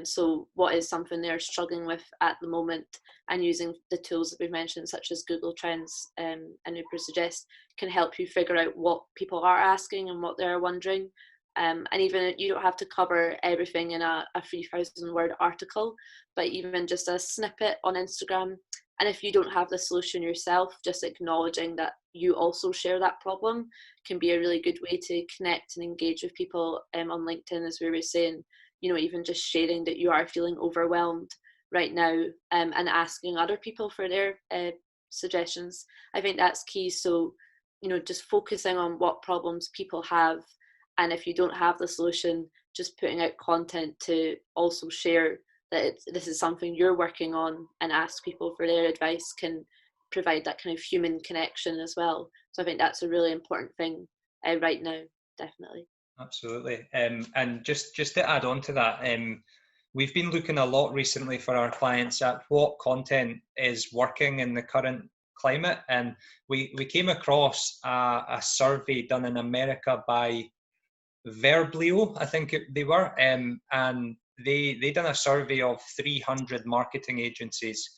So what is something they're struggling with at the moment, and using the tools that we've mentioned, such as Google Trends and Uber Suggest, can help you figure out what people are asking and what they're wondering. And even you don't have to cover everything in a 3,000 word article, but even just a snippet on Instagram And if you don't have the solution yourself, just acknowledging that you also share that problem can be a really good way to connect and engage with people on LinkedIn, as we were saying, even just sharing that you are feeling overwhelmed right now, and asking other people for their suggestions. I think that's key. So, just focusing on what problems people have. And if you don't have the solution, just putting out content to also share that this is something you're working on, and ask people for their advice can provide that kind of human connection as well. So I think that's a really important thing right now, definitely. Absolutely. And just to add on to that, we've been looking a lot recently for our clients at what content is working in the current climate. And we came across a survey done in America by Verblio, I think they were, and they done a survey of 300 marketing agencies.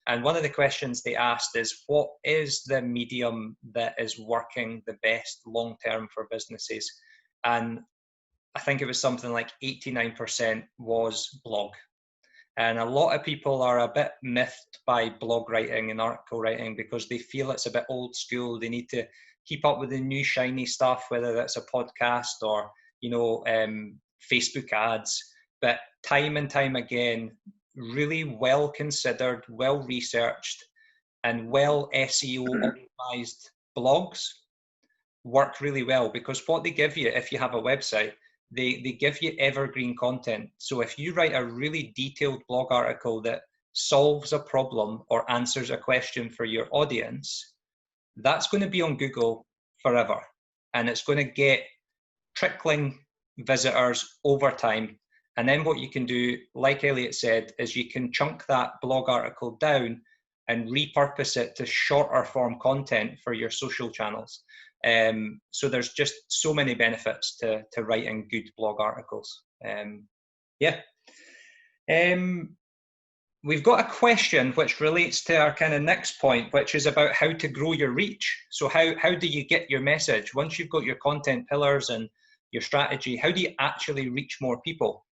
And one of the questions they asked is, what is the medium that is working the best long term for businesses? And I think it was something like 89% was blog. And a lot of people are a bit miffed by blog writing and article writing because they feel it's a bit old school. They need to keep up with the new shiny stuff, whether that's a podcast or, Facebook ads. But time and time again, really well considered, well researched, and well SEO optimized blogs work really well, because what they give you, if you have a website, they give you evergreen content. So if you write a really detailed blog article that solves a problem or answers a question for your audience, that's going to be on Google forever. And it's going to get trickling visitors over time. And then what you can do, like Elliot said, is you can chunk that blog article down and repurpose it to shorter form content for your social channels. So there's just so many benefits to writing good blog articles. We've got a question which relates to our kind of next point, which is about how to grow your reach. So how do you get your message? Once you've got your content pillars and your strategy, how do you actually reach more people?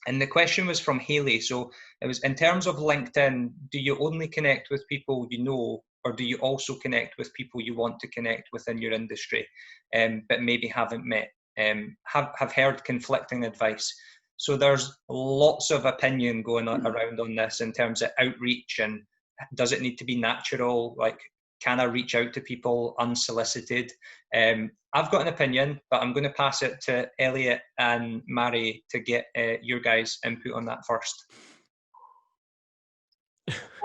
And the question was from Haley. So it was, in terms of LinkedIn, do you only connect with people you know, or do you also connect with people you want to connect within your industry, but maybe haven't met, have heard conflicting advice? So there's lots of opinion going on around on this in terms of outreach, and does it need to be natural? Like, can I reach out to people unsolicited? I've got an opinion, but I'm going to pass it to Elliot and Mairi to get your guys' input on that first.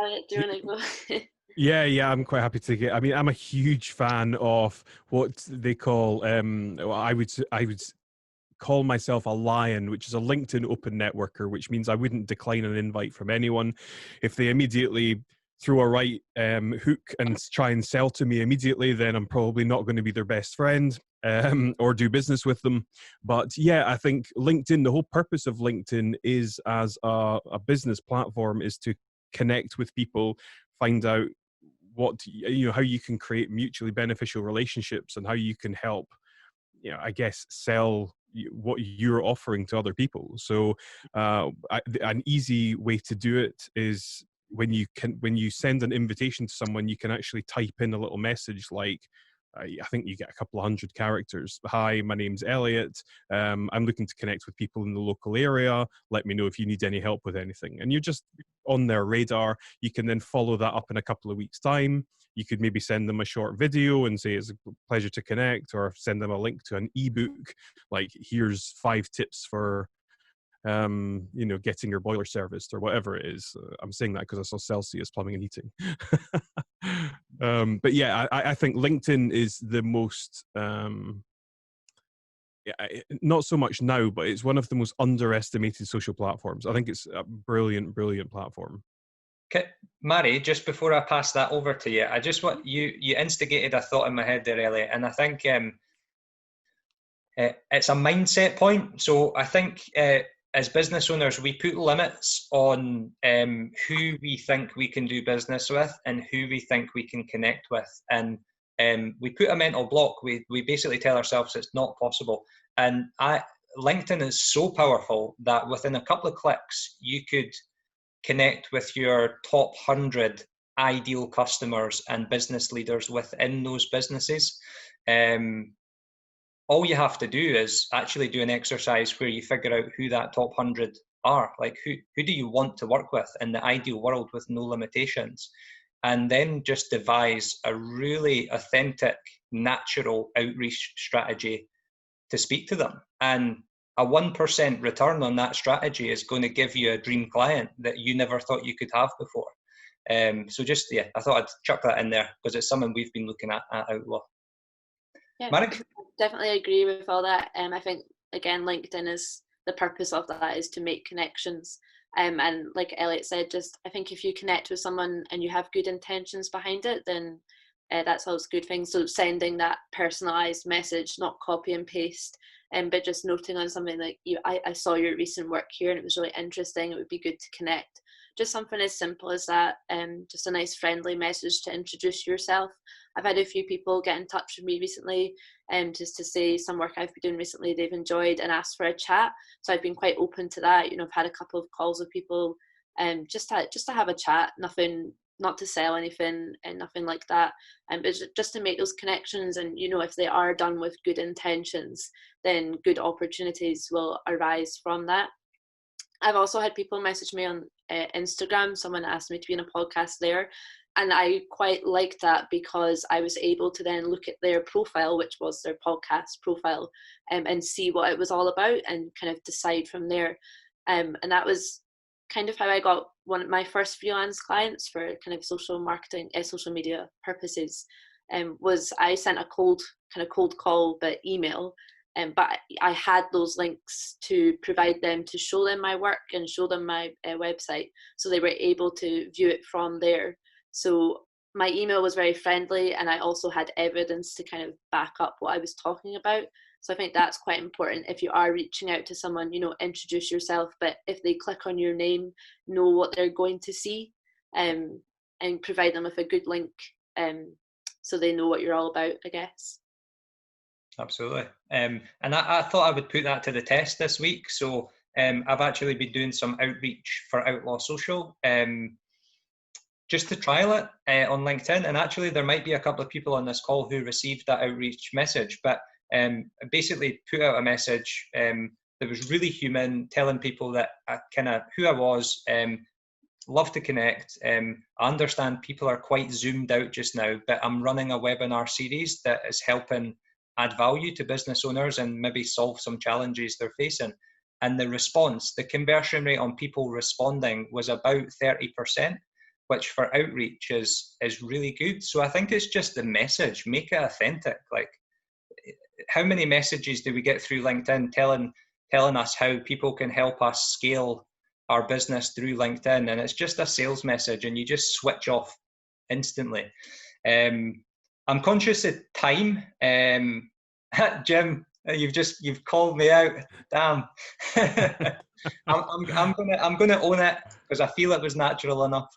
Elliot, do you want to go? Yeah, I'm quite happy to get. I mean, I'm a huge fan of what they call. I would call myself a lion, which is a LinkedIn open networker, which means I wouldn't decline an invite from anyone if they immediately throw a right hook and try and sell to me immediately. Then I'm probably not going to be their best friend or do business with them. But yeah, I think LinkedIn, the whole purpose of LinkedIn is as a business platform is to connect with people, find out how you can create mutually beneficial relationships and how you can help, I guess, sell what you're offering to other people. So an easy way to do it is when you send an invitation to someone, you can actually type in a little message like, I think you get a couple of 100 characters. Hi, my name's Elliot. I'm looking to connect with people in the local area. Let me know if you need any help with anything. And you're just on their radar. You can then follow that up in a couple of weeks' time. You could maybe send them a short video and say it's a pleasure to connect, or send them a link to an ebook, like here's 5 tips for getting your boiler serviced or whatever it is. I'm saying that because I saw Celsius Plumbing and Heating. But yeah, I think LinkedIn is the most, not so much now, but it's one of the most underestimated social platforms. I think it's a brilliant, brilliant platform. Okay, Mairi, just before I pass that over to you, I just want you instigated a thought in my head there, Elliot, and I think it's a mindset point. So I think as business owners, we put limits on who we think we can do business with and who we think we can connect with. And we put a mental block. We basically tell ourselves it's not possible. And LinkedIn is so powerful that within a couple of clicks, you could connect with your top 100 ideal customers and business leaders within those businesses. All you have to do is actually do an exercise where you figure out who that top 100 are. Like, who do you want to work with in the ideal world with no limitations? And then just devise a really authentic, natural outreach strategy to speak to them. And a 1% return on that strategy is going to give you a dream client that you never thought you could have before. So just, yeah, I thought I'd chuck that in there because it's something we've been looking at Outlaw. Yeah, Marek? Definitely agree with all that. I think, again, LinkedIn is, the purpose of that is to make connections. And like Elliot said, just I think if you connect with someone and you have good intentions behind it, then that's always a good thing. So sending that personalized message, not copy and paste, but just noting on something like, I saw your recent work here and it was really interesting. It would be good to connect. Just something as simple as that, just a nice friendly message to introduce yourself. I've had a few people get in touch with me recently, just to say some work I've been doing recently they've enjoyed and asked for a chat. So I've been quite open to that. I've had a couple of calls with people, just to have a chat. Nothing, not to sell anything and nothing like that. But just to make those connections, and if they are done with good intentions, then good opportunities will arise from that. I've also had people message me on Instagram. Someone asked me to be in a podcast there. And I quite liked that because I was able to then look at their profile, which was their podcast profile, and see what it was all about and kind of decide from there. And that was kind of how I got one of my first freelance clients for kind of social marketing, social media purposes. Was I sent a cold call, but email. But I had those links to provide them, to show them my work and show them my website, so they were able to view it from there. So my email was very friendly, and I also had evidence to kind of back up what I was talking about. So I think that's quite important. If you are reaching out to someone, introduce yourself, but if they click on your name, know what they're going to see, and provide them with a good link, so they know what you're all about, I guess. Absolutely. And I thought I would put that to the test this week. So I've actually been doing some outreach for Outlaw Social, just to trial it on LinkedIn. And actually, there might be a couple of people on this call who received that outreach message. But basically put out a message that was really human, telling people that who I was, love to connect. I understand people are quite zoomed out just now, but I'm running a webinar series that is helping add value to business owners and maybe solve some challenges they're facing. And the response, the conversion rate on people responding was about 30%, which for outreach is really good. So I think it's just the message, make it authentic. Like, how many messages do we get through LinkedIn telling us how people can help us scale our business through LinkedIn? And it's just a sales message and you just switch off instantly. I'm conscious of time. Jim, you've called me out. Damn. I'm gonna own it because I feel it was natural enough.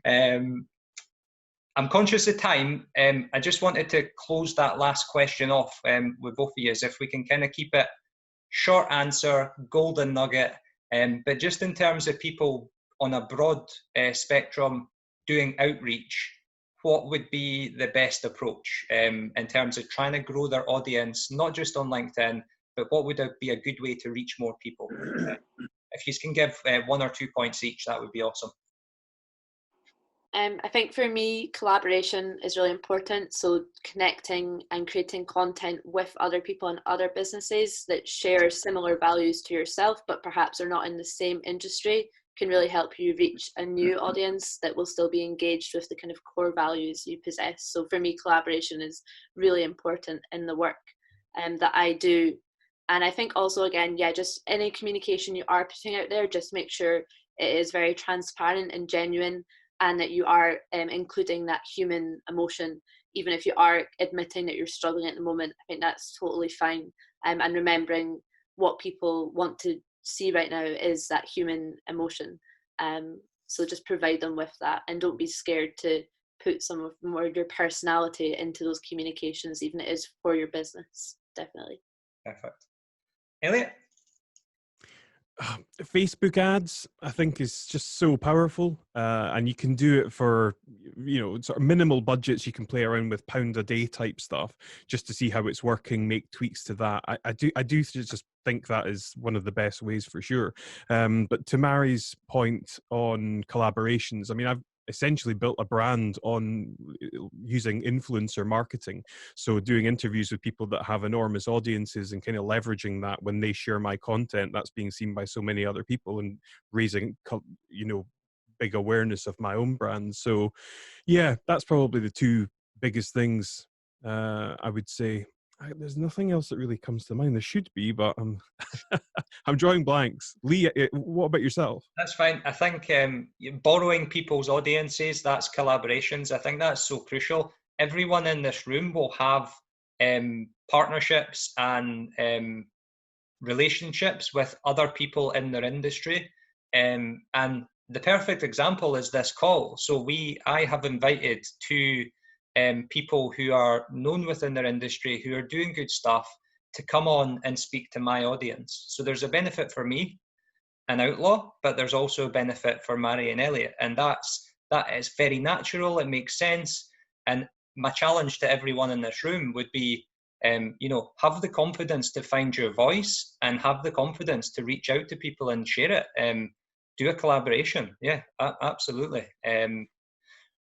I'm conscious of time. I just wanted to close that last question off with both of you, if we can kind of keep it short answer, golden nugget. But just in terms of people on a broad spectrum doing outreach, what would be the best approach in terms of trying to grow their audience, not just on LinkedIn, but what would be a good way to reach more people? If you can give 1 or 2 points each, that would be awesome. I think for me, collaboration is really important. So connecting and creating content with other people and other businesses that share similar values to yourself, but perhaps are not in the same industry, can really help you reach a new audience that will still be engaged with the kind of core values you possess. So for me, collaboration is really important in the work that I do. And I think also, again, just any communication you are putting out there, just make sure it is very transparent and genuine, and that you are including that human emotion. Even if you are admitting that you're struggling at the moment, I think that's totally fine. And remembering what people want to see right now is that human emotion. So just provide them with that, and don't be scared to put some of more of your personality into those communications, even if it is for your business. Definitely. Perfect. Elliot? Facebook ads, I think, is just so powerful, and you can do it for, sort of minimal budgets. You can play around with pound a day type stuff just to see how it's working, make tweaks to that. I do just think that is one of the best ways for sure. But to Mary's point on collaborations, I mean, I've essentially built a brand on using influencer marketing. So doing interviews with people that have enormous audiences and kind of leveraging that when they share my content, that's being seen by so many other people and raising, big awareness of my own brand. So yeah, that's probably the two biggest things I would say. There's nothing else that really comes to mind. There should be, but I'm drawing blanks. Lee, what about yourself? That's fine. I think borrowing people's audiences, that's collaborations. I think that's so crucial. Everyone in this room will have partnerships and relationships with other people in their industry. And the perfect example is this call. So I have invited two people who are known within their industry, who are doing good stuff, to come on and speak to my audience. So there's a benefit for me, an outlaw, but there's also a benefit for Mairi and Elliot. And that is very natural. It makes sense. And my challenge to everyone in this room would be, have the confidence to find your voice and have the confidence to reach out to people and share it. Do a collaboration. Yeah, absolutely.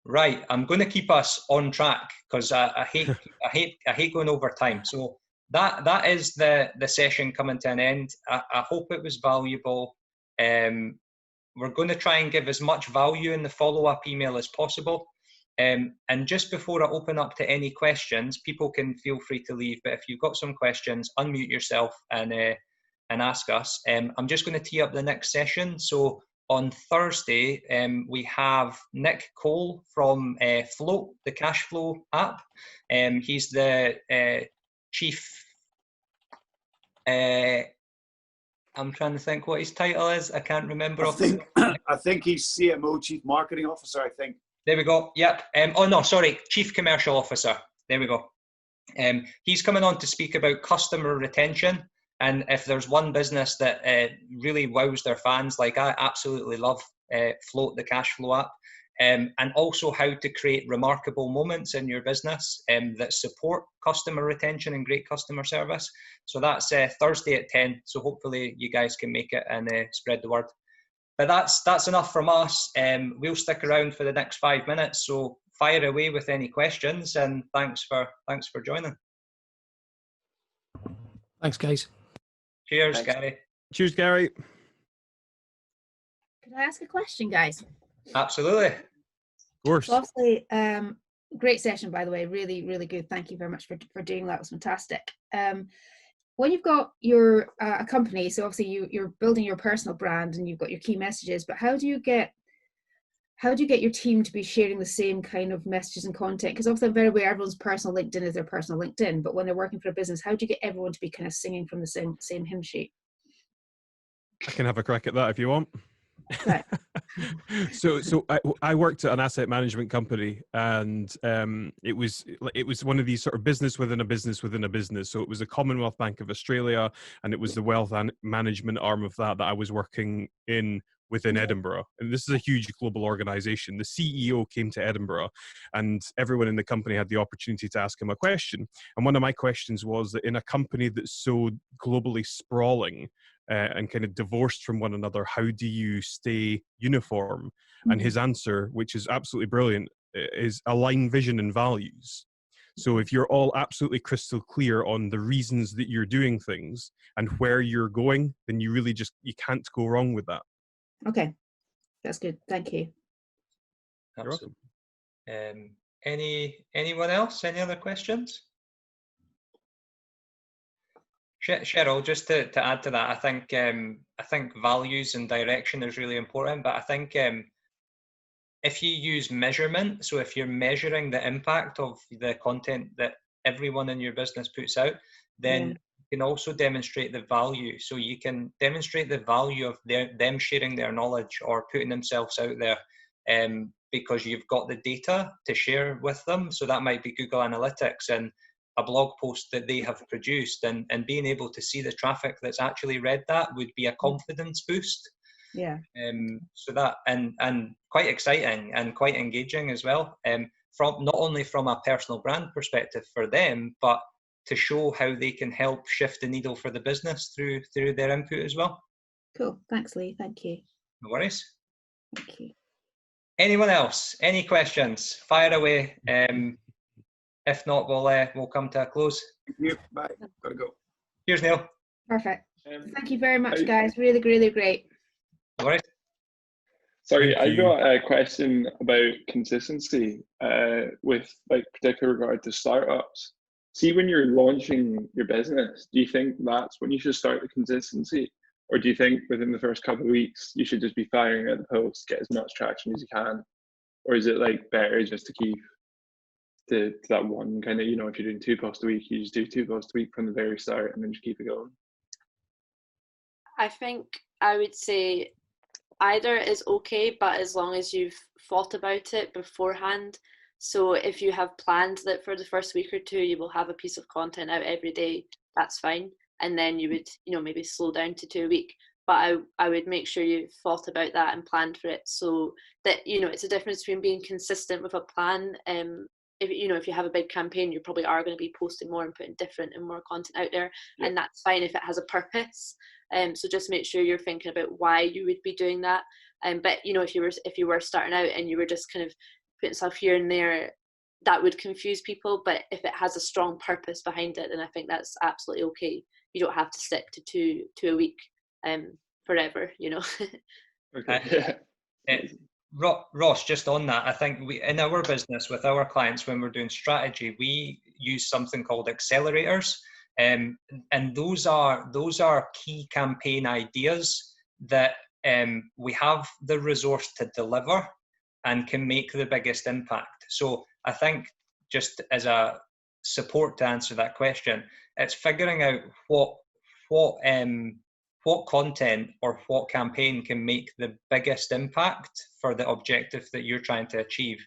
Right, I'm going to keep us on track because I hate going over time. So that is the session coming to an end. I hope it was valuable. We're going to try and give as much value in the follow-up email as possible. And just before I open up to any questions, people can feel free to leave. But if you've got some questions, unmute yourself and ask us. I'm just going to tee up the next session. So on Thursday, we have Nick Cole from Float, the cash flow app. He's the chief. I'm trying to think what his title is. I can't remember. I think he's CMO, Chief Marketing Officer, I think. There we go. Yep. Oh, no, sorry. Chief Commercial Officer. There we go. He's coming on to speak about customer retention. And if there's one business that really wows their fans, like I absolutely love Float, the cash flow app, and also how to create remarkable moments in your business that support customer retention and great customer service. So that's Thursday at 10. So hopefully you guys can make it and spread the word. But that's enough from us. We'll stick around for the next 5 minutes. So fire away with any questions, and thanks for joining. Thanks, guys. Cheers, Thanks. Gary. Cheers, Gary. Could I ask a question, guys? Absolutely. Of course. So obviously, great session, by the way. Really, really good. Thank you very much for doing that. It was fantastic. When you've got your a company, so obviously you're building your personal brand and you've got your key messages, but how do you get your team to be sharing the same kind of messages and content? Because obviously I'm very aware everyone's personal LinkedIn is their personal LinkedIn, but when they're working for a business, how do you get everyone to be kind of singing from the same hymn sheet? I can have a crack at that if you want. Right. So I worked at an asset management company, and it was one of these sort of business within a business within a business. So it was the Commonwealth Bank of Australia, and it was the wealth management arm of that I was working in within Edinburgh. And this is a huge global organization. The CEO came to Edinburgh, and everyone in the company had the opportunity to ask him a question. And one of my questions was that in a company that's so globally sprawling and kind of divorced from one another, how do you stay uniform? And his answer, which is absolutely brilliant, is align vision and values. So if you're all absolutely crystal clear on the reasons that you're doing things and where you're going, then you can't go wrong with that. Okay, that's good. Thank you. You're welcome. Anyone else? Any other questions? Cheryl, just to add to that, I think values and direction is really important. But I think if you use measurement, so if you're measuring the impact of the content that everyone in your business puts out, then you can also demonstrate the value. So you can demonstrate the value of them sharing their knowledge or putting themselves out there, because you've got the data to share with them. So that might be Google Analytics, and a blog post that they have produced, and being able to see the traffic that's actually read that would be a confidence boost. Yeah. So that, and quite exciting and quite engaging as well, from not only from a personal brand perspective for them, but to show how they can help shift the needle for the business through their input as well. Cool. Thanks, Lee. Thank you. No worries. Thank you. Anyone else? Any questions? Fire away. If not, we'll come to a close. Thank you. Bye. Gotta go. Cheers, Neil. Perfect. Thank you very much, guys. Really, really great. No worries. Sorry, Thank I got a question about consistency with like particular regard to startups. See, when you're launching your business, do you think that's when you should start the consistency? Or do you think within the first couple of weeks, you should just be firing at the post, get as much traction as you can? Or is it like better just to keep to that one kind of, you know, if you're doing 2 posts a week, you just do 2 posts a week from the very start and then just keep it going? I think I would say either is okay, but as long as you've thought about it beforehand. So if you have planned that for the first week or two you will have a piece of content out every day, that's fine. And then you would, you know, maybe slow down to 2 a week. But I would make sure you thought about that and planned for it, so that, you know, it's a difference between being consistent with a plan. If you have a big campaign, you probably are going to be posting more and putting different and more content out there, yeah. And that's fine if it has a purpose. So just make sure you're thinking about why you would be doing that. But you know, if you were starting out and you were just kind of putting stuff here and there, that would confuse people. But if it has a strong purpose behind it, then I think that's absolutely okay. You don't have to stick to two a week forever, you know. Okay. Ross, just on that, I think in our business with our clients, when we're doing strategy, we use something called accelerators, and those are key campaign ideas that we have the resource to deliver and can make the biggest impact. So I think, just as a support to answer that question, it's figuring out what content or what campaign can make the biggest impact for the objective that you're trying to achieve.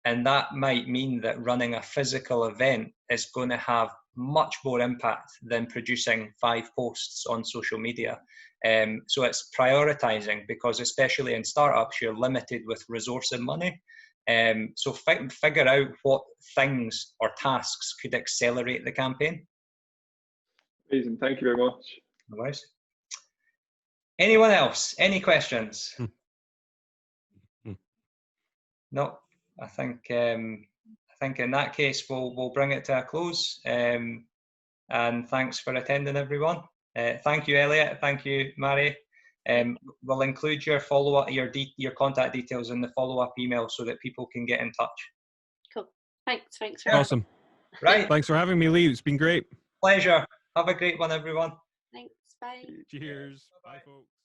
And that might mean that running a physical event is going to have much more impact than producing 5 posts on social media. So it's prioritizing, because especially in startups, you're limited with resource and money. So figure out what things or tasks could accelerate the campaign. Amazing. Thank you very much. No worries. Anyone else? Any questions? No. I think in that case we'll bring it to a close. And thanks for attending, everyone. Thank you, Elliot. Thank you, Mairi. We'll include your follow-up, your contact details in the follow-up email so that people can get in touch. Cool. Thanks. Awesome. Right. Thanks for having me, Lee. It's been great. Pleasure. Have a great one, everyone. Thanks. Bye. Cheers. Bye, folks.